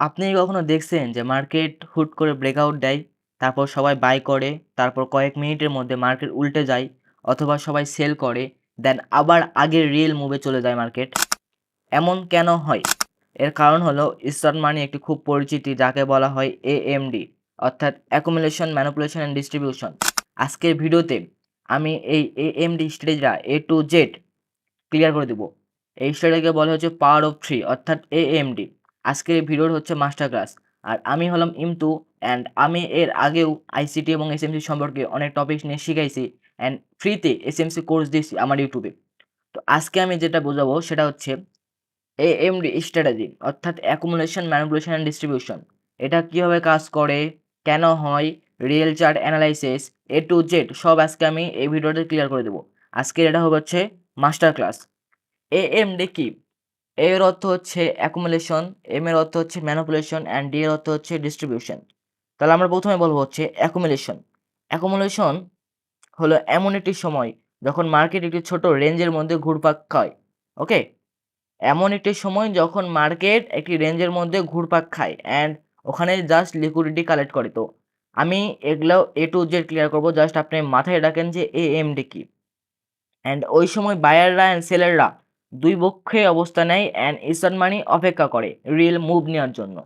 আপনি কখনো দেখছেন যে মার্কেট হুট করে ব্রেকআউট দেয়, তারপর সবাই বাই করে, তারপর কয়েক মিনিটের মধ্যে মার্কেট উল্টে যায় অথবা সবাই সেল করে, দেন আবার আগের রিয়েল মুভে চলে যায় মার্কেট। এমন কেন হয়? এর কারণ হলো স্টক মানি একটি খুব পরিচিতি যাকে বলা হয় AMD অর্থাৎ অ্যাকুমুলেশন, ম্যানিপুলেশন অ্যান্ড ডিস্ট্রিবিউশন। আজকের ভিডিওতে আমি এই AMD স্ট্র্যাটেজিটা A to Z clear করে দিব। এই স্টাইলটাকে বলা হচ্ছে পাওয়ার অফ 3 অর্থাৎ AMD। আজকের এই ভিডিওর হচ্ছে মাস্টার ক্লাস। আর আমি হলাম ইমতু অ্যান্ড আমি এর আগেও আইসিটি এবং এসএমসি সম্পর্কে অনেক টপিকস নিয়ে শিখাইছি অ্যান্ড ফ্রিতে এসএমসি কোর্স দিয়েছি আমার ইউটিউবে। তো আজকে আমি যেটা বোঝাবো সেটা হচ্ছে AMD স্ট্র্যাটেজি অর্থাৎ অ্যাকুমুলেশন, ম্যানিপুলেশন অ্যান্ড ডিস্ট্রিবিউশন। এটা কিভাবে কাজ করে, কেন হয়, real chart analysis A to Z সব আজকে আমি এই ভিডিওতে ক্লিয়ার করে দেব। আজকের এটা হবে হচ্ছে মাস্টার ক্লাস। AMD কি? A এর অর্থ হচ্ছে accumulation, M এর অর্থ হচ্ছে manipulation and D এর অর্থ হচ্ছে distribution। তাহলে আমরা প্রথমে বলবো হচ্ছে accumulation। accumulation হলো এমন একটি সময় যখন মার্কেট একটি ছোট রেঞ্জের মধ্যে ঘুরপাক খায়। ওকে? এমন একটি সময় যখন মার্কেট একটি রেঞ্জের মধ্যে ঘুরপাক খায় অ্যান্ড ওখানে জাস্ট লিকুইডিটি কালেক্ট করে। তো আমি এগুলাও A to Z ক্লিয়ার করব। জাস্ট আপনি মাথায় রাখেন যে AMD কি? অ্যান্ড ওই সময় বায়াররা অ্যান্ড সেলাররা ২ পক্ষে অবস্থান নেয় অ্যান্ড ইনস্ট্যান্ট মানি অপেক্ষা করে রিয়েল মুভ নেওয়ার জন্য।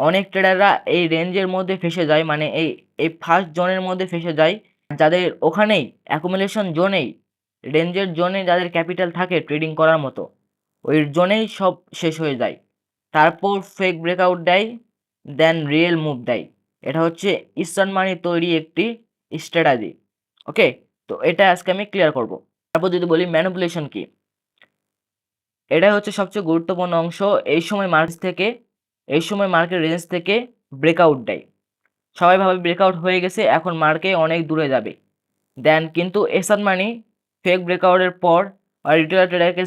অনেক ট্রেডাররা এই রেঞ্জের মধ্যে ফেঁসে যায় মানে এই ফার্স্ট জোনের মধ্যে ফেঁসে যায়। যাদের ওখানেই অ্যাকুমুলেশন জোনেই রেঞ্জের জোনে যাদের ক্যাপিটাল থাকে ট্রেডিং করার মতো, ওই জোনেই সব শেষ হয়ে যায়। তারপর ফেক ব্রেকআউট দেয়, দেন রিয়েল মুভ দেয়। এটা হচ্ছে ইনস্ট্যান্ট মানি তৈরি একটি স্ট্র্যাটেজি। ওকে? তো এটা আজকে আমি ক্লিয়ার করব। তারপর যদি বলি ম্যানিপুলেশন কি? এটাই হচ্ছে সবচেয়ে গুরুত্বপূর্ণ অংশ। এই সময় মার্কেট রেঞ্জ থেকে ব্রেকআউট দেয়। সবাই ভাবে ব্রেকআউট হয়ে গেছে, এখন মার্কেট অনেক দূরে যাবে। দেন কিন্তু এসান মানি ফেক ব্রেকআউটের পর রিটেলার ট্রেডারকে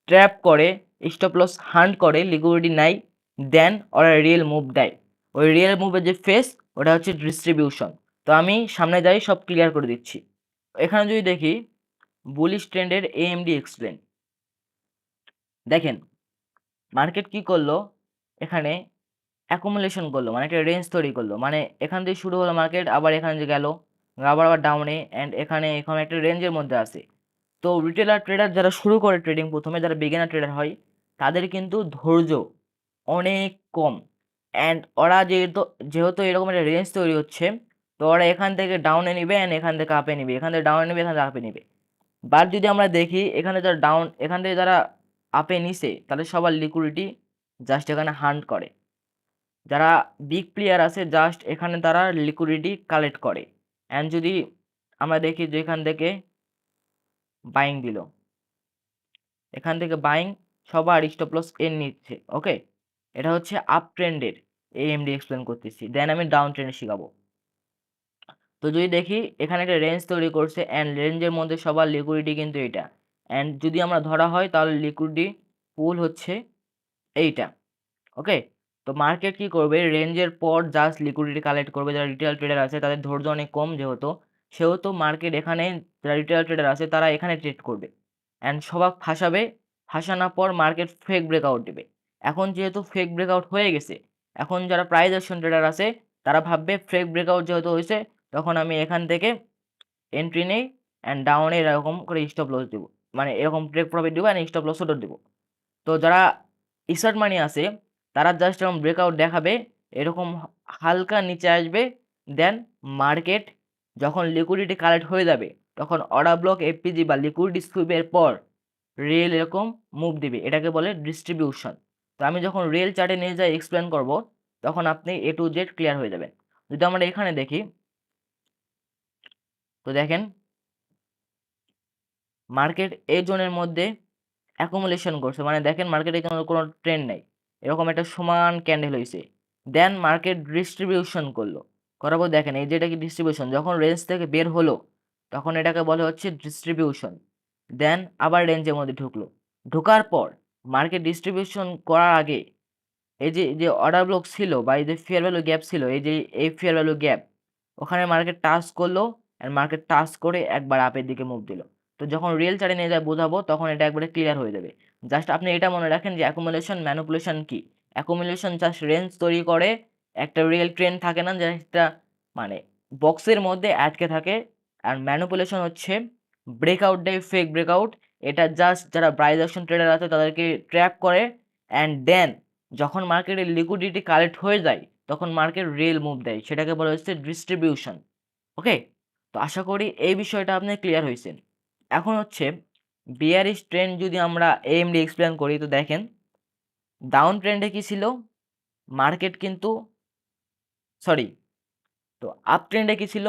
ট্র্যাপ করে, স্টপ লস হান্ট করে, লিকুইডিটি নাই। দেন ওরা রিয়েল মুভ দেয়। ওই রিয়েল মুভের যে ফেস ওটা হচ্ছে ডিস্ট্রিবিউশন। তো আমি সামনে যাই সব ক্লিয়ার করে দিচ্ছি। এখানে যদি দেখি বুলিশ ট্রেন্ডের AMD এক্সপ্লেন। দেখেন মার্কেট কি করলো, এখানে অ্যাকুমুলেশন করলো মানে একটা রেঞ্জ তৈরি করলো। মানে এখান থেকে শুরু হলো মার্কেট, আবার এখানে যে গেল, আবার ডাউনে অ্যান্ড এখানে একটা রেঞ্জের মধ্যে আছে। তো রিটেলার ট্রেডার যারা শুরু করে ট্রেডিং, প্রথমে যারা বিগিনার ট্রেডার হয়, তাদের কিন্তু ধৈর্য অনেক কম। অ্যান্ড ওরা যেহেতু এরকম একটা রেঞ্জ তৈরি হচ্ছে, তো ওরা এখান থেকে ডাউনে নিবে অ্যান্ড এখান থেকে আপে নিবে, এখান থেকে ডাউনে নিবে, এখান থেকে আপে নিবে। বাট যদি আমরা দেখি এখান থেকে যারা আপে নিছে তাদের সবার লিকুইডিটি জাস্ট এখানে হান্ট করে। যারা বিগ প্লেয়ার আছে জাস্ট এখানে তারা লিকুইডিটি কালেক্ট করে। অ্যান্ড যদি আমরা দেখি যে এখান থেকে বাইং দিল, এখান থেকে বাইং সবার স্টপ লস এর নিচ্ছে। ওকে? এটা হচ্ছে আপ ট্রেন্ডের AMD এক্সপ্লেন করতেছি। দেন আমি ডাউন ট্রেন্ড শিখাবো। তো যদি দেখি এখানে একটা রেঞ্জ তৈরি করছে অ্যান্ড রেঞ্জের মধ্যে সবার লিকুইডিটি কিন্তু এটা। অ্যান্ড যদি আমরা ধরা হয় তাহলে লিকুইডিটি পুল হচ্ছে এইটা। ওকে? তো মার্কেট কি করবে, রেঞ্জের পর জাস্ট লিকুইডিটি কালেক্ট করবে। যারা রিটেল ট্রেডার আছে তাদের ধৈর্য অনেক কম, সেহেতু মার্কেট এখানে, যারা রিটেল ট্রেডার আছে তারা এখানে ট্রেড করবে অ্যান্ড সবাক ফাঁসাবে। ফাঁসানোর পর মার্কেট ফেক ব্রেকআউট দিবে। এখন যেহেতু ফেক ব্রেকআউট হয়ে গেছে, এখন যারা প্রাইস অ্যাকশন ট্রেডার আছে তারা ভাববে ফেক ব্রেকআউট যেহেতু হয়েছে, তখন আমি এখান থেকে এন্ট্রি নেই অ্যান্ড ডাউনে এরকম করে স্টপ লস দিব। মানে এরকম টেক প্রফিট দিব অ্যান্ড স্টপ লসও দিব। তো যারা স্টার্ট মানি আছে তারা জাস্ট এরকম ব্রেকআউট দেখাবে, এরকম হালকা নিচে আসবে। দেন মার্কেট যখন লিকুইডিটি কালেক্ট হয়ে যাবে তখন অর্ডার ব্লক, এফপিজি বা লিকুইডিটি সুইপের পর রিয়েল এরকম মুভ দিবে। এটাকে বলে ডিস্ট্রিবিউশন। তো আমি যখন রিয়েল চার্টে নিয়ে যাই এক্সপ্লেন করব, তখন আপনি A to Z ক্লিয়ার হয়ে যাবেন। যদি আমরা এখানে দেখি, তো দেখেন মার্কেট এই জোনের মধ্যে অ্যাকুমুলেশন করছে। মানে দেখেন মার্কেটে কোনো ট্রেন্ড নাই, এরকম একটা সমান ক্যান্ডেল হয়েছে। দেন মার্কেট ডিস্ট্রিবিউশন করলো, করার পর দেখেন এই যে এটা কি ডিস্ট্রিবিউশন, যখন রেঞ্জ থেকে বের হলো তখন এটাকে বলে হচ্ছে ডিস্ট্রিবিউশন। দেন আবার রেঞ্জের মধ্যে ঢুকলো, ঢোকার পর মার্কেট ডিস্ট্রিবিউশন করার আগে এই যে অর্ডার ব্লক ছিল বা এই যে ফেয়ার ভ্যালু গ্যাপ ছিল, এই ফেয়ার ভ্যালু গ্যাপ ওখানে মার্কেট টাচ করলো অ্যান্ড মার্কেট টাচ করে একবার আপের দিকে মুভ দিল। তো যখন রিয়েল চার্টে নিয়ে যায় বোঝাবো তখন এটা একবারে ক্লিয়ার হয়ে যাবে। জাস্ট আপনি এটা মনে রাখেন যে অ্যাকুমুলেশন ম্যানিপুলেশন কি, অ্যাকুমুলেশন জাস্ট রেঞ্জ তৈরি করে, একটা রিয়েল ট্রেন্ড থাকে না, যে একটা মানে বক্সের মধ্যে আটকে থাকে। আর ম্যানিপুলেশন হচ্ছে ব্রেকআউট দেয়, ফেক ব্রেকআউট। এটা জাস্ট যারা প্রাইস অ্যাকশন ট্রেডার আছে তাদেরকে ট্র্যাপ করে, অ্যান্ড দেন যখন মার্কেটে লিকুইডিটি কালেক্ট হয়ে যায় তখন মার্কেট রিয়েল মুভ দেয়, সেটাকে বলা হচ্ছে ডিস্ট্রিবিউশন। ওকে, তো আশা করি এই বিষয়টা আপনি ক্লিয়ার হয়েছেন। এখন হচ্ছে বিয়ারিশ ট্রেন্ড যদি আমরা এএমডি এক্সপ্লেন করি, তো দেখেন ডাউন ট্রেন্ডে কি ছিল, মার্কেট কিন্তু সরি, তো আপ ট্রেন্ডে কি ছিল,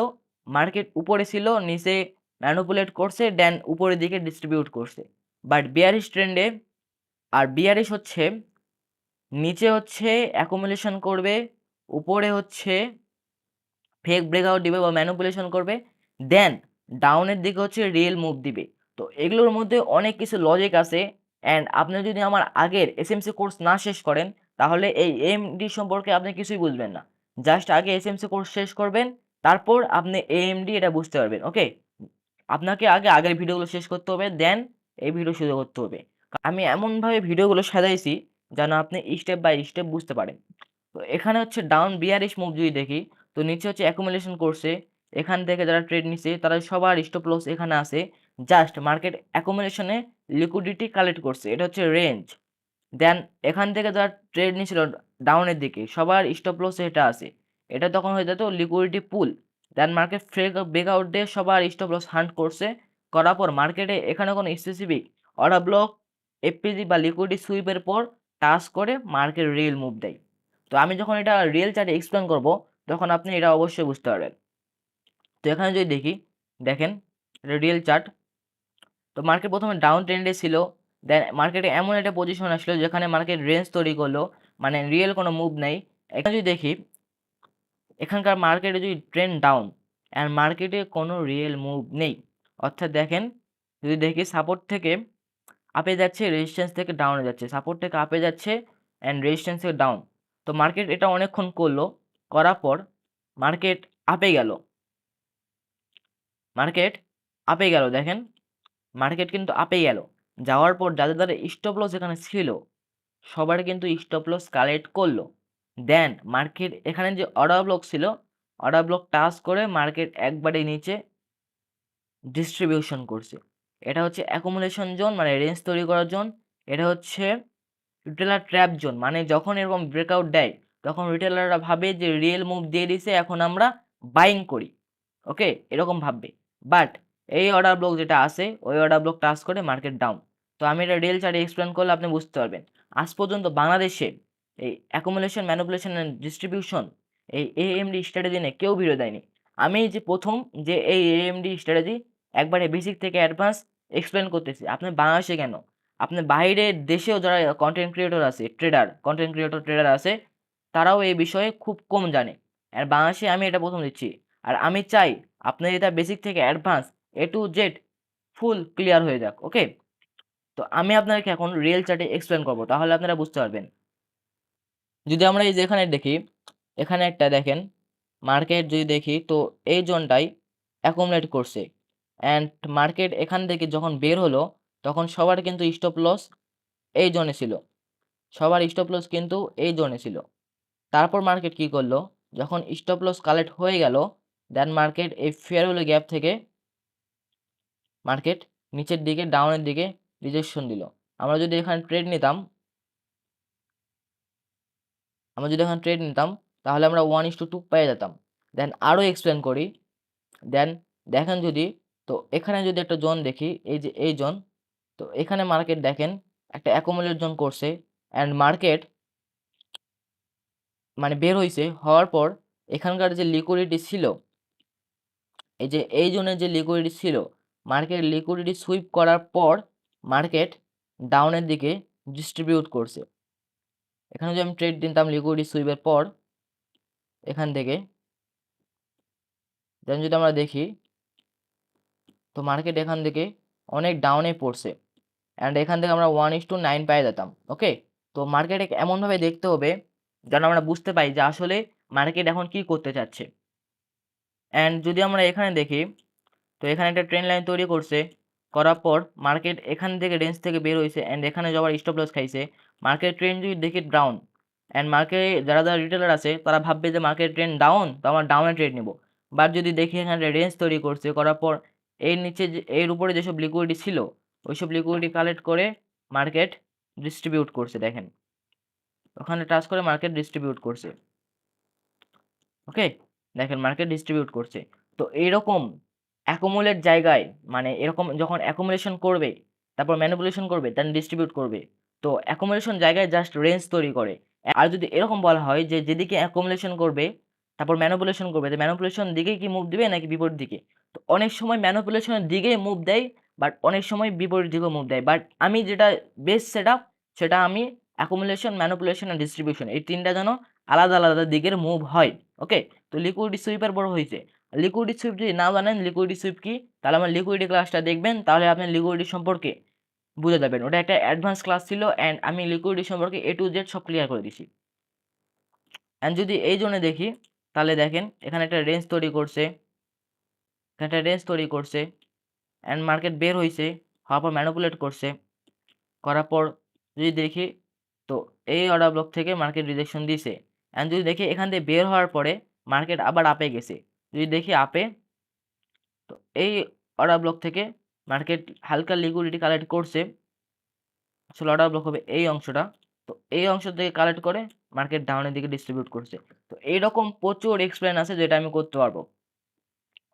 মার্কেট উপরে ছিল, নিচে ম্যানিপুলেট করছে, দেন উপরের দিকে ডিস্ট্রিবিউট করছে। বাট বিয়ারিশ ট্রেন্ডে, আর বিয়ারিশ হচ্ছে নিচে হচ্ছে অ্যাকুমুলেশন করবে, উপরে হচ্ছে ফেক ব্রেকআউট দিবে বা ম্যানিপুলেশন করবে, দেন ডাউনের দিকে হচ্ছে রিয়েল মুভ দিবে। তো এগুলোর মধ্যে অনেক কিছু লজিক আছে, অ্যান্ড আপনি যদি আমার আগের এসএমসি কোর্স না শেষ করেন তাহলে এই এএমডি সম্পর্কে আপনি কিছুই বুঝবেন না। জাস্ট আগে এসএমসি কোর্স শেষ করবেন, তারপর আপনি এএমডি এটা বুঝতে পারবেন। ওকে, আপনাকে আগে আগের ভিডিওগুলো শেষ করতে হবে, দেন এই ভিডিও শুরু করতে হবে। আমি এমনভাবে ভিডিওগুলো সাজাইছি যেন আপনি স্টেপ বাই স্টেপ বুঝতে পারেন। তো এখানে হচ্ছে ডাউন বিয়ারিশ মুভ যদি দেখি, তো নিচে হচ্ছে অ্যাকুমুলেশন করছে, এখান থেকে যারা ট্রেড নিছে তারা সবার স্টপ লস এখানে আছে। জাস্ট মার্কেট অ্যাকুমুলেশনে লিকুইডিটি কালেক্ট করছে, এটা হচ্ছে রেঞ্জ। দেন এখান থেকে যারা ট্রেড নিছিল ডাউনের দিকে সবার স্টপ লস এটা আছে, এটা তখন হয়ে যেত লিকুইডিটি পুল। দেন মার্কেট ফ্রেক ব্রেকআউট দিয়ে সবার স্টপ লস হান্ট করছে, করার পর মার্কেটে এখানে কোনো স্পেসিফিক অর্ডার ব্লক, এফপিজি বা লিকুইডিটি সুইপের পর টাচ করে মার্কেট রিয়েল মুভ দেয়। তো আমি যখন এটা রিয়েল চার্টে এক্সপ্লেন করব তখন আপনি এটা অবশ্যই বুঝতে পারবেন। তো এখানে যদি দেখি, দেখেন এটা রিয়েল চার্ট। তো মার্কেট প্রথমে ডাউন ট্রেন্ডে ছিল, দেন মার্কেটে এমন একটা পজিশন আসলো যেখানে মার্কেট রেঞ্জ তৈরি করলো, মানে রিয়েল কোনো মুভ নেই। এখানে যদি দেখি, এখানকার মার্কেটে যদি ট্রেন্ড ডাউন অ্যান্ড মার্কেটে কোনো রিয়েল মুভ নেই, অর্থাৎ দেখেন যদি দেখি সাপোর্ট থেকে আপে যাচ্ছে, রেজিস্ট্যান্স থেকে ডাউনে যাচ্ছে, সাপোর্ট থেকে আপে যাচ্ছে অ্যান্ড রেজিস্ট্যান্স থেকে ডাউন। তো মার্কেট এটা অনেকক্ষণ করলো, করার পর মার্কেট আপে গেল, মার্কেট আপে গেল, দেখেন মার্কেট কিন্তু আপে গেল, যাওয়ার পর যাদের যাদের স্টপ লস এখানে ছিল সবার কিন্তু স্টপ লস কালেক্ট করলো। দেন মার্কেট এখানে যে অর্ডার ব্লক ছিল, অর্ডার ব্লক টাচ করে মার্কেট একবারে নিচে ডিস্ট্রিবিউশন করছে। এটা হচ্ছে অ্যাকুমুলেশন জোন, মানে রেঞ্জ তৈরি করার জোন। এটা হচ্ছে রিটেলার ট্র্যাপ জোন, মানে যখন এরকম ব্রেকআউট দেয় তখন রিটেলাররা ভাবে যে রিয়েল মুভ দিয়ে দিছে, এখন আমরা বাইং করি। ওকে, এরকম ভাববে। বাট এই অর্ডার ব্লক যেটা আছে ওই অর্ডার ব্লক টাচ করে মার্কেট ডাউন। তো আমি এটা রিয়েল চার্টে এক্সপ্লেন করলে আপনি বুঝতে পারবেন। আজ পর্যন্ত বাংলাদেশে এই অ্যাকুমুলেশন, ম্যানিপুলেশন অ্যান্ড ডিস্ট্রিবিউশন এই এএমডি স্ট্র্যাটেজি নিয়ে কেউ ভিডিও দেয়নি। আমি যে প্রথম যে এই এএমডি স্ট্র্যাটেজি একবারে বেসিক থেকে অ্যাডভান্স এক্সপ্লেন করতেছি। আপনি বাংলাদেশে কেন, আপনি বাইরের দেশেও যারা কন্টেন্ট ক্রিয়েটর আছে, কন্টেন্ট ক্রিয়েটর ট্রেডার আছে, তারাও এই বিষয়ে খুব কম জানে। আর বাংলাদেশে আমি এটা প্রথম দিচ্ছি। আর আমি চাই আপনার এটা বেসিক থেকে advance A to Z full clear হয়ে যাক। ওকে, তো আমি আপনাকে এখন রিয়েল চার্টে এক্সপ্লেন করবো, তাহলে আপনারা বুঝতে পারবেন। যদি আমরা এই যে এখানে দেখি, এখানে একটা দেখেন মার্কেট যদি দেখি, তো এই জোনটাই অ্যাকুমুলেট করছে, অ্যান্ড মার্কেট এখান থেকে যখন বের হলো তখন সবার কিন্তু স্টপ লস এই জোনে ছিল, সবার স্টপ লস কিন্তু এই জোনে ছিল। তারপর মার্কেট কি করলো, যখন স্টপ লস কালেক্ট হয়ে গেল, দেন মার্কেট এই ফেয়ার ভ্যালু গ্যাপ থেকে মার্কেট নিচের দিকে ডাউনের দিকে রিজেকশন দিল। আমরা যদি এখানে ট্রেড নিতাম, তাহলে আমরা 1:2 পেয়ে যেতাম। দেন আরও এক্সপ্লেন করি, দেন দেখেন যদি, তো এখানে যদি একটা জোন দেখি, এই যে এই জোন, তো এখানে মার্কেট দেখেন একটা অ্যাকুমুলেট জোন করছে, অ্যান্ড মার্কেট মানে বের হইছে, হওয়ার পর এখানকার যে লিকুইডিটি ছিল, এই যে এই জোনের যে লিকুইডিটি ছিল, মার্কেট লিকুইডিটি সুইপ করার পর মার্কেট ডাউনের দিকে ডিস্ট্রিবিউট করছে। এখানে যদি আমি ট্রেড নিতাম লিকুইডিটি সুইপের পর এখান থেকে, দেন যদি আমরা দেখি, তো মার্কেট এখান থেকে অনেক ডাউনে পড়ছে, অ্যান্ড এখান থেকে আমরা 1:9 পেয়ে যেতাম। ওকে, তো মার্কেটে এমনভাবে দেখতে হবে যেন আমরা বুঝতে পাই যে আসলে মার্কেট এখন কি করতে চাচ্ছে। অ্যান্ড যদি আমরা এখানে দেখি, তো এখানে একটা ট্রেন্ড লাইন তৈরি করছে, করার পর মার্কেট এখান থেকে রেঞ্জ থেকে বের হয়েছে, অ্যান্ড এখানে যাওয়ার স্টপ লস খাইছে। মার্কেট ট্রেন্ড যদি দেখি ডাউন, অ্যান্ড মার্কেটে যারা রিটেলার আছে তারা ভাববে যে মার্কেট ট্রেন্ড ডাউন, তো আমরা ডাউনে ট্রেড নিব। বাট যদি দেখি এখানে রেঞ্জ তৈরি করছে, করার পর এর নিচে যে এর উপরে যেসব লিকুইডিটি ছিল ওইসব লিকুইডিটি কালেক্ট করে মার্কেট ডিস্ট্রিবিউট করছে, দেখেন ওখানে টাচ করে মার্কেট ডিস্ট্রিবিউট করছে। ওকে, দেখেন মার্কেট ডিস্ট্রিবিউট করছে। তো এইরকম অ্যাকুমুলেট জায়গায়, মানে এরকম যখন অ্যাকুমুলেশন করবে তারপর ম্যানিপুলেশন করবে দেন ডিস্ট্রিবিউট করবে, তো অ্যাকুমুলেশন জায়গায় জাস্ট রেঞ্জ তৈরি করে। আর যদি এরকম বলা হয় যে যেদিকে অ্যাকুমুলেশন করবে তারপর ম্যানিপুলেশন করবে, তো ম্যানিপুলেশন দিকেই কি মুভ দিবে নাকি বিপরীত দিকে? তো অনেক সময় ম্যানিপুলেশনের দিকেই মুভ দেয়, বাট অনেক সময় বিপরীত দিকেও মুভ দেয়। বাট আমি যেটা বেস্ট সেটআপ সেটা আমি অ্যাকুমুলেশন, ম্যানিপুলেশন আর ডিস্ট্রিবিউশন এই তিনটা যেন আলাদা আলাদা দিকের মুভ হয়। ওকে, তো লিকুইডিটি সুইপার বড় হয়েছে। লিকুইডিটি সুইপ যদি না জানেন লিকুইডিটি সুইপ কি, তাহলে আমার লিকুইডিটি ক্লাসটা দেখবেন, তাহলে আপনি লিকুইডিটি সম্পর্কে বুঝে যাবেন। ওটা একটা অ্যাডভান্স ক্লাস ছিল অ্যান্ড আমি লিকুইডিটি সম্পর্কে A to Z সব ক্লিয়ার করে দিছি। অ্যান্ড যদি এই জোনে দেখি তাহলে দেখেন এখানে একটা রেঞ্জ তৈরি করছে, অ্যান্ড মার্কেট বের হয়েছে, হওয়ার পর ম্যানিপুলেট করছে, করার পর যদি দেখি তো এই অর্ডার ব্লক থেকে মার্কেট রিজেকশন দিয়েছে। অ্যান্ড যদি দেখি এখান থেকে বের হওয়ার পরে মার্কেট আবার আপে গেছে, যদি দেখি আপে, তো এই অর্ডার ব্লক থেকে মার্কেট হালকা লিকুইডিটি কালেক্ট করছে, আসলে অর্ডার ব্লক হবে এই অংশটা, তো এই অংশ থেকে কালেক্ট করে মার্কেট ডাউনের দিকে ডিস্ট্রিবিউট করছে। তো এইরকম প্রচুর এক্সপ্লেন আছে যেটা আমি করতে পারবো।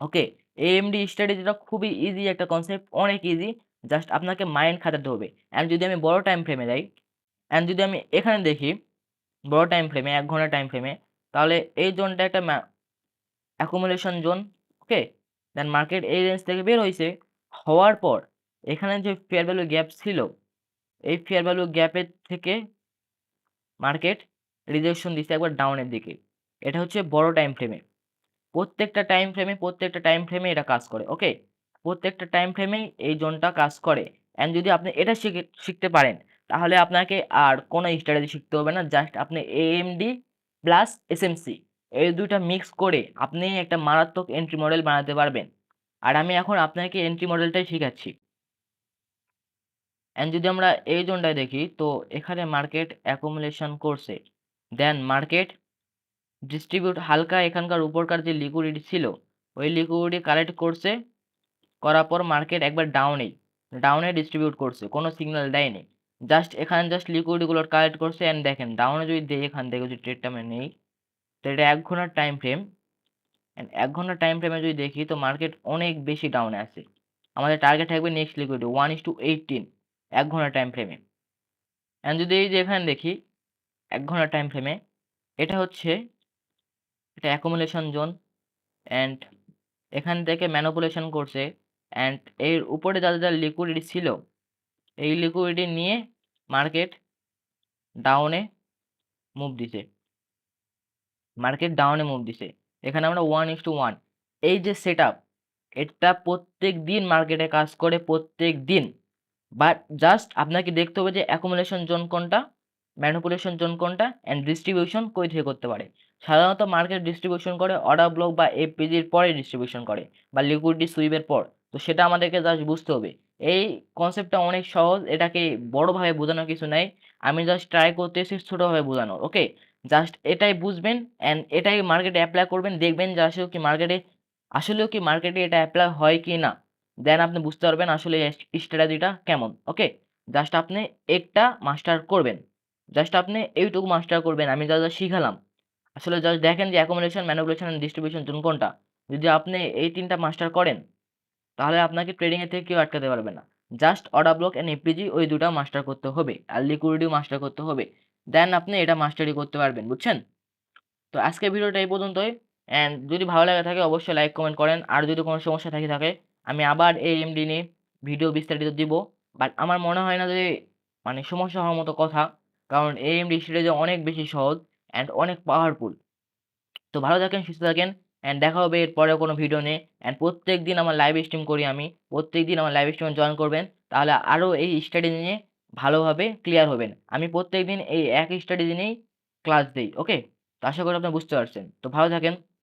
ওকে, এএমডি স্ট্র্যাটেজিটা খুবই ইজি একটা কনসেপ্ট, অনেক ইজি, জাস্ট আপনাকে মাইন্ড খাটাতে হবে। অ্যান্ড যদি আমি বড় টাইম ফ্রেমে যাই, অ্যান্ড যদি আমি এখানে দেখি বড় টাইম ফ্রেমে 1 ঘন্টা টাইম ফ্রেমে, তাহলে এই জোনটা একটা অ্যাকুমুলেশন জোন। ওকে, দেন মার্কেট এই রেঞ্জ থেকে বের হয়েছে, হওয়ার পর এখানে যে ফেয়ার ভ্যালু গ্যাপ ছিল এই ফেয়ার ভ্যালু গ্যাপের থেকে মার্কেট রিজেকশন দিচ্ছে একবার ডাউনের দিকে। এটা হচ্ছে বড় টাইম ফ্রেমে, প্রত্যেকটা টাইম ফ্রেমে এটা কাজ করে। ওকে, প্রত্যেকটা টাইম ফ্রেমেই এই জোনটা কাজ করে। অ্যান্ড যদি আপনি এটা শিখতে পারেন তাহলে আপনাকে আর কোনো স্ট্র্যাটেজি শিখতে হবে না, জাস্ট আপনি এএমডি প্লাস এসএমসি এই দুইটা মিক্স করে আপনি একটা মারাত্মক এন্ট্রি মডেল বানাতে পারবেন। আর আমি এখন আপনাকে এন্ট্রি মডেলটাই শিখাচ্ছি। অ্যান্ড যদি আমরা এই জোনটায় দেখি তো এখানে মার্কেট অ্যাকুমুলেশন করছে, দেন মার্কেট ডিস্ট্রিবিউট হালকা এখানকার উপরকার যে লিকুইডিটি ছিল ওই লিকুইডিটি কালেক্ট করছে, করার পর মার্কেট একবার ডাউনে ডিস্ট্রিবিউট করছে, কোনো সিগন্যাল দেয়নি, জাস্ট এখানে জাস্ট লিকুইডিটিগুলো কালেক্ট করছে। অ্যান্ড দেখেন ডাউনে যদি দেই, এখান থেকে যদি ট্রেডটা আমি নেই, তো এটা 1 ঘন্টার টাইম ফ্রেম। অ্যান্ড 1 ঘন্টার টাইম ফ্রেমে যদি দেখি তো মার্কেট অনেক বেশি ডাউনে আছে। আমাদের টার্গেট থাকবে নেক্সট লিকুইডিটি 1:18 1 ঘন্টার টাইম ফ্রেমে। অ্যান্ড যদি এই যে এখানে দেখি 1 ঘন্টার টাইম ফ্রেমে, এটা হচ্ছে এটা অ্যাকুমুলেশন জোন, অ্যান্ড এখান থেকে ম্যানিপুলেশন করছে। অ্যান্ড এর উপরে যা লিকুইডিটি ছিল এই লিকুইডিটি নিয়ে মার্কেট ডাউনে মুভ দিছে, এখানে আমরা 1:1 এই যে সেটআপ, এটা প্রত্যেকদিন মার্কেটে কাজ করে, প্রত্যেকদিন। বাট জাস্ট আপনাকে দেখতে হবে যে অ্যাকুমুলেশন জোন কোনটা, ম্যানিপুলেশন জোন কোনটা, অ্যান্ড ডিস্ট্রিবিউশন কই থেকে করতে পারে। সাধারণত মার্কেট ডিস্ট্রিবিউশন করে অর্ডার ব্লক বা এফপিজির পরে ডিস্ট্রিবিউশন করে, বা লিকুইডিটি সুইপের পর। তো সেটা আমাদেরকে জাস্ট বুঝতে হবে। এই কনসেপ্টটা অনেক সহজ, এটাকে বড়ভাবে বোঝানোর কিছু নাই, আমি জাস্ট ট্রাই করতেছি ছোটোভাবে বোঝানোর। ওকে, জাস্ট এটাই বুঝবেন অ্যান্ড এটাই মার্কেটে অ্যাপ্লাই করবেন, দেখবেন যে আসলেও কি মার্কেটে এটা অ্যাপ্লাই হয় কি না। দেন আপনি বুঝতে পারবেন আসলে স্ট্র্যাটেজিটা কেমন। ওকে, জাস্ট আপনি একটা মাস্টার করবেন, জাস্ট আপনি এইটুকু মাস্টার করবেন আমি যা শিখালাম। আসলে জাস্ট দেখেন যে accumulation, manipulation and distribution zone কোনটা। যদি আপনি এই ৩টা মাস্টার করেন তাহলে আপনাকে ট্রেডিং এর থেকে কেউ আটকাতে পারবে না। জাস্ট অর্ডার ব্লক এন্ড এফপিজি ওই দুটা মাস্টার করতে হবে, আর লিকুইডিটিও মাস্টার করতে হবে। দেন আপনি এটা মাস্টারি করতে পারবেন, বুঝছেন? তো আজকের ভিডিওটা এই পর্যন্তই। অ্যান্ড যদি ভালো লাগে থাকে অবশ্যই লাইক কমেন্ট করেন। আর যদি কোনো সমস্যা থাকে আমি আবার এএমডি নিয়ে ভিডিও বিস্তারিত দিব। বাট আমার মনে হয় না যে মানে সমস্যা হওয়ার মতো কথা, কারণ এএমডি স্ট্র্যাটেজি অনেক বেশি সহজ অ্যান্ড অনেক পাওয়ারফুল। তো ভালো থাকেন, সুস্থ থাকেন, অ্যান্ড দেখা হবে এর পরে কোনো ভিডিও নিয়ে। অ্যান্ড প্রত্যেকদিন আমার লাইভ স্ট্রিম করি আমি, প্রত্যেকদিন আমার লাইভ স্ট্রিমে জয়েন করবেন, তাহলে আরও এই স্ট্র্যাটেজি নিয়ে ভালোভাবে ক্লিয়ার হবেন। আমি প্রত্যেকদিন এই একই স্ট্র্যাটেজি নিয়েই ক্লাস দেই। ওকে, তো আশা করি আপনি বুঝতে পারছেন। তো ভালো থাকেন।